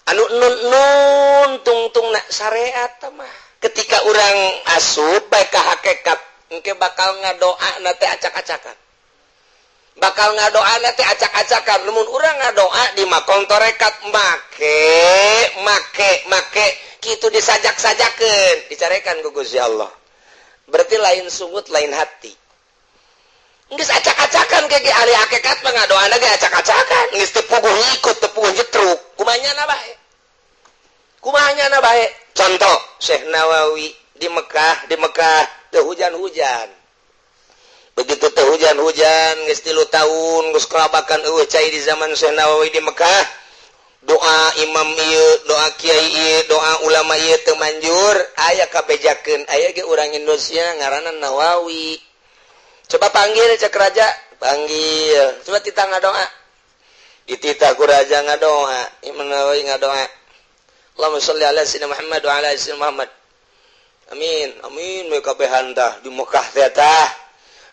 Anu nun tungtungna syariat mah. Ketika urang asup bae ka hakikat engke bakal ngadoa na teh acak-acakan. Bakal ngadoa na teh acak-acakan. Lamun urang ngadoa di makom tarekat make kitu disajak-sajakeun, dicarekan ku Gusti Allah. Berarti lain sungut lain hati. Geus acak-acakan ke ahli hakikat mah ngadoana ge acak-acakan, geus teu puguh ikut, teu puguh jetruk. Kumanyana bae. Kumanyana bae. Contoh Syekh Nawawi di Mekah teu hujan-hujan. Begitu teh hujan-hujan geus 3 tahun geus kalabakan eueuh cai di zaman Syekh Nawawi di Mekah. Doa imam ieu, doa kiai ieu, doa ulama ieu teu manjur, aya kabejakeun, aya ge urang Indonesia ngaranna Nawawi. Coba panggil cek raja, panggil. Coba tita ngadoa. Ditita ku raja ngadoa, Imam Nawawi ngadoa. Allahumma sholli ala sayyidina Muhammad wa ala ali sayyidina Muhammad. Amin, amin we kabehan tah di Mekah teh tah.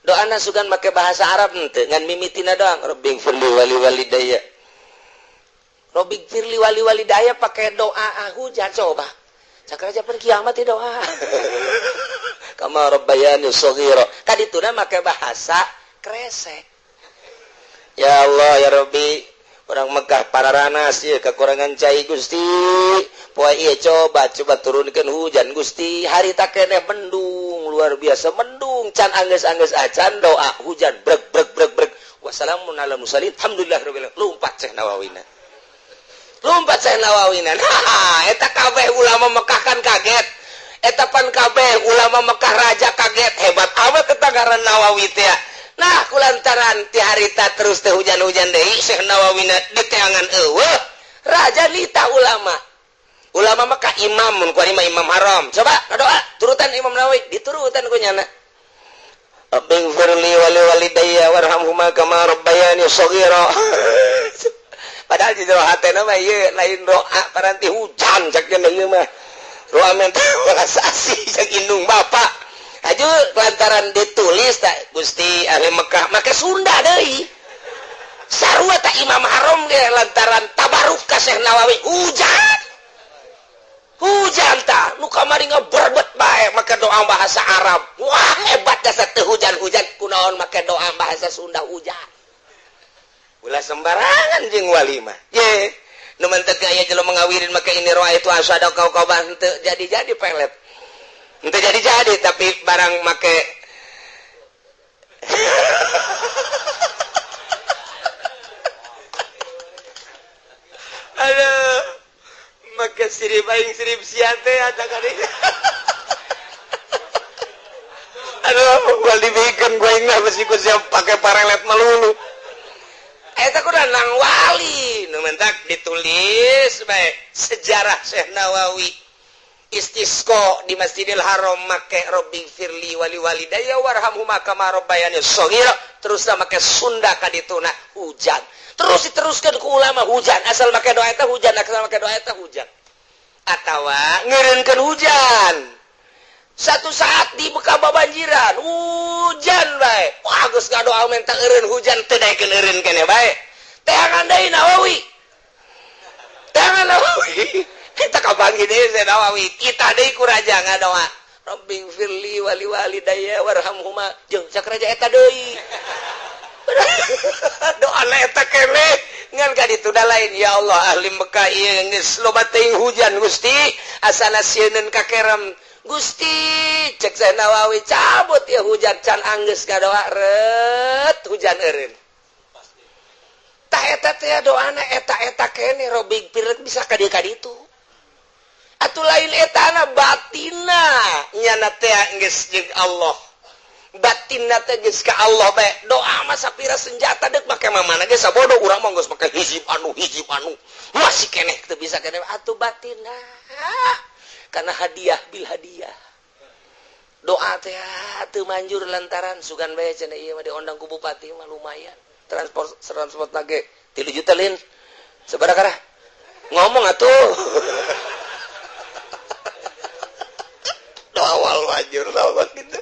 Doana sugan make bahasa Arab henteu ngan mimitina doang. Rabbighfir firli wali walidayya. Rabbighfir firli wali walidayya pakai doa hujan coba. Sakaraja pun kiamat ti doa. Kama rabbayani shaghira. Kadituna make bahasa kresek. Ya Allah ya Rabbi, orang Mekah pararanas ieu kakurangan cai Gusti. Poe ieu coba turunkeun hujan Gusti. Harita keneh mendung luar biasa mendung can anggeus-anggeus acan doa hujan brek wassalamun ala mursalin alhamdulillahirabbil alamin. Lumpat Syekh Nawawina nah eta kabeh ulama Mekah kan kaget, eta pan kabeh ulama Mekah raja kaget, hebat amat eta ngaran Nawawi teh. Nah kulantaran ti harita terus teh hujan-hujan deui Syekh Nawawina diteangan eueuh raja lita ulama Mekah imam mun ku imam haram. Coba doa turutan Imam Nawawi diturutan ku nyana. Rabbighfir li wa li walidayya warhamhuma kama rabbayani shaghira. Padahal di doa hatena mah ieu lain doa paranti hujan cak ieu mah. Doa minta welas asih cak indung bapa. Aju lantaran ditulis tak Gusti ahli Mekah make Sunda deui. Sarua ta imam haram ge lantaran tabaruk ka Syekh Nawawi hujan tah nu kamari ngeberbet bae make doa bahasa Arab. Wah hebat dasar teh hujan-hujan kunaon make doa bahasa Sunda hujan. Ulah sembarangan jeung wali mah. Ye, nu mentek aya jelema ngawirin make ini roa itu asada kau henteu jadi pelet. Henteu jadi tapi barang make aduh maka sirip aing sirip siate ada kali. Aduh, wal dibikin gue ingat besi ku siap pakai parelet melulu. Eta kudu nang wali, nu mentak ditulis bae sejarah Syekh Nawawi istisqa di Masjidil Haram make Rabbighfir li wali walidayya warhamhuma kama rabbayani shaghira, terus make Sunda kadituna hujan. Terus diteruskan ke ulama hujan, asal make doa eta hujan, asal make doa eta hujan. Atawa ngeureunkeun hujan. satu saat di Mekah babanjiran hujan baik wah geus ngadoa minta eureun hujan teu daekeun eureun keneh bae teangan deui Nawawi kita kapanggih deui Syekh Nawawi kita deui ku raja ngadoa Rabbi firli wali walidayya warhamhuma jeung cak raja eta deui doana eta keneh ngan ka ditu da lain ya Allah ahli Mekah ieu geus loba teuing hujan Gusti asana sieun ka kerem Gusti cek Syekh Nawawi cabut ya hujan can anggeus ngadoa ret hujan eureun tah eta teh doana eta keneh Robbi pirek bisa ka dieu ka ditu atuh lain etana batinna nyana teh geus jeung Allah batinna teh geus ka Allah bae doa mah sapira senjata deuk make mamana ge sabodo urang mah geus make hijib anu masih keneh teu bisa keneh atuh batinna karena hadiah bil hadiah doa teh teu manjur lantaran sugan bae cenah ieu mah diondang ku bupati mah lumayan transport lage 3 juta lin sabaraha ngomong atuh doa wal manjur gitu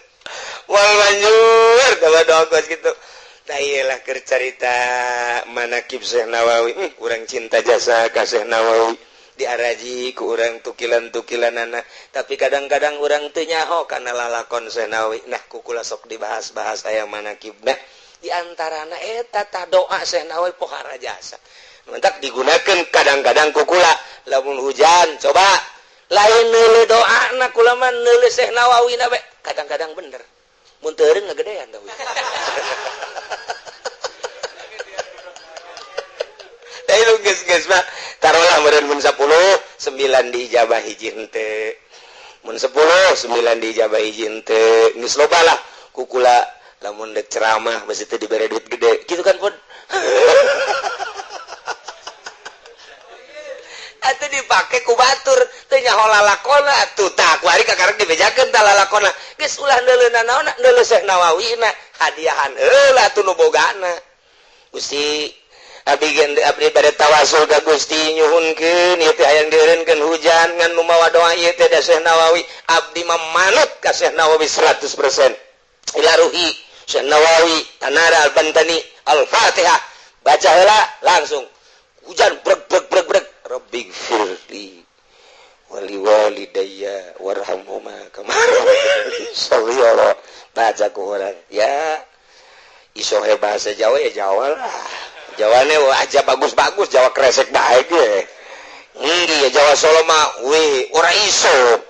wal manjur doa geus gitu tah ieu lah keur carita manaqib Syekh Nawawi urang cinta jasa ka Syekh Nawawi diaraji ku urang tukilan-tukilanana tapi kadang-kadang urang teu nyaho kana lalakon Syekh Nawawi nah kukula sok dibahas-bahas aya manaqibna di antarana eta tah doa Syekh Nawawi pohara jasa mentak digunakeun kadang-kadang kukula lamun hujan coba lain neuleuh doana kula mah neuleuh Syekh Nawawi na bae kadang-kadang bener mun teu eureun ngagedean tah lu geus mah taruhlah meureun mun 10 9 diijabah hiji henteu mun 10 9 diijabah hiji henteu geus loba lah kukula lamun dek ceramah besi teu dibere duit gede kitu kan pun atuh dipake ku batur teu nyaho lalakona atuh tah kuari kakarek dibejakeun tah lalakona geus ulah neuleuhna naon neuleuh Syekh Nawawi na hadiahan heulah atuh nu bogana Gusti abdi bade tawasul ka Gusti nyuhunkeun ieu teh hayang dieureunkeun hujan ngan nu mawa doa ieu teh da Syekh Nawawi abdi mah manut ka Syekh Nawawi 100% ila ruhi Syekh Nawawi Tanara Al-Bantani Al-Fatihah baca heula langsung hujan breg Rabbi firli wali walidayya warhamhuma kama rabbayani baca ku urang ya iso bahasa Jawa ya Jawa lah Jawane aja bagus-bagus Jawa kresek baik ge. Ya Jawa Solo mah we ora iso.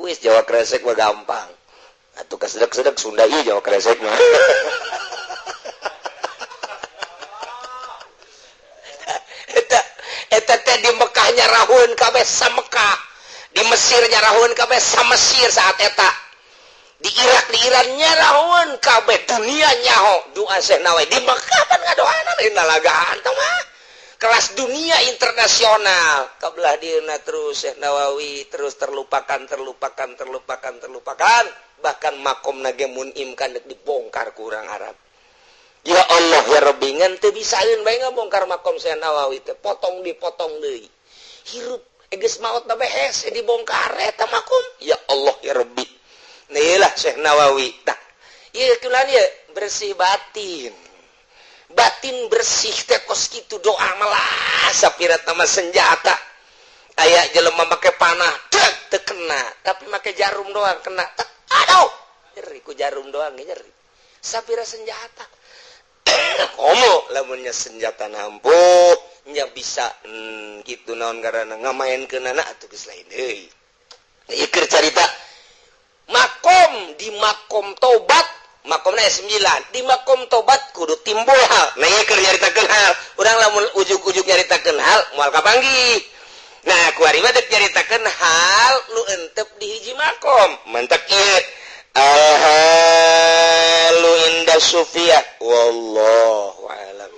Wis Jawa kresek mah gampang. Atuh kasedek-sedek Sunda ieu Jawa kresek mah. Eta teh di Mekah nyarahun kabeh sa Mekah. Di Mesir nyarahun kabeh sa Mesir saat eta. Di Iran nyarahun kabeh dunia nyaho doa Syekh Nawawi di Mekah pan ngadoana indalagaan tah mah kelas dunia internasional kabelah dieuna terus Syekh Nawawi terus terlupakan bahkan makomna ge munim kan dibongkar ku urang Arab ya Allah ya Rabbi ngan teu bisaeun bae ngabongkar makom Syekh Nawawi teh potong deui hirup geus maot na behes dibongkar eta makom ya Allah ya Rabbi inilah Syekh Nawawi tah ieu kulan ieu bersih batin bersih teh kos kitu doa malah sapira tama senjata aya jelema make panah teu kena tapi make jarum doang kena aduh nyeri ku jarum doang nyeri sapira senjata komo lamunnya senjata nampuh nya bisa kitu naon ngaranna ngamaenkeunana atuh geus lain deui ieu keur carita makom di makom tobat makomna 9 di makom tobat kudu timbul hal nah ieu keur nyaritakeun hal urang lamun ujug-ujug nyaritakeun hal moal kapanggih nah kuari mah deuk nyaritakeun hal nu entep di hiji makom mantak ieu alhalu inda sufiyah wallah